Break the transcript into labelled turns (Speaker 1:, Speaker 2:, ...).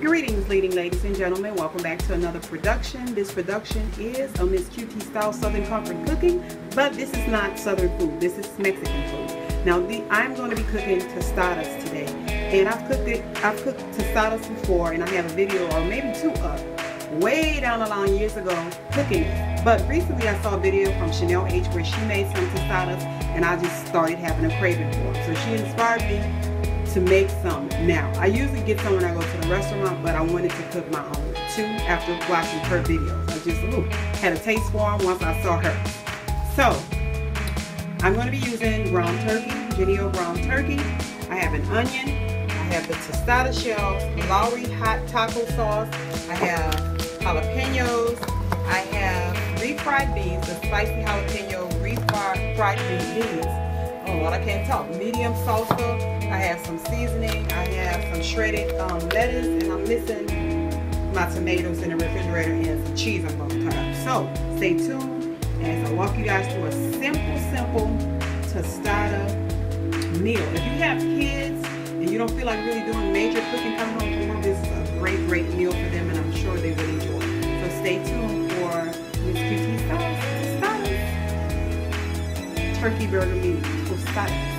Speaker 1: Greetings, leading ladies and gentlemen. Welcome back to another production. This production is a MsQTStyles Southern Comfort cooking, but this is not Southern food. This is Mexican food. Now, I'm going to be cooking tostadas today, and I've cooked tostadas before, and I have a video or maybe two up way down the line years ago cooking it. But recently, I saw a video from Chanel H where she made some tostadas, and I just started having a craving for them. So she inspired me to make some. Now, I usually get some when I go to the restaurant, but I wanted to cook my own too after watching her videos. I just had a taste for them once I saw her. So, I'm going to be using ground turkey, Jennie-O ground turkey. I have an onion. I have the tostada shells, Lowry hot taco sauce. I have jalapenos. I have refried beans, the spicy jalapeno refried beans. Oh Lord, I can't talk. Medium salsa. I have some seasoning. I have some shredded lettuce, and I'm missing my tomatoes in the refrigerator and some cheese I'm going to cut up. So stay tuned as I walk you guys through a simple tostada meal. If you have kids and you don't feel like really doing major cooking coming home from work, this is a great meal for them, and I'm sure they will enjoy it. So stay tuned for MsQTStyles tostadas. Turkey burger meat tostadas.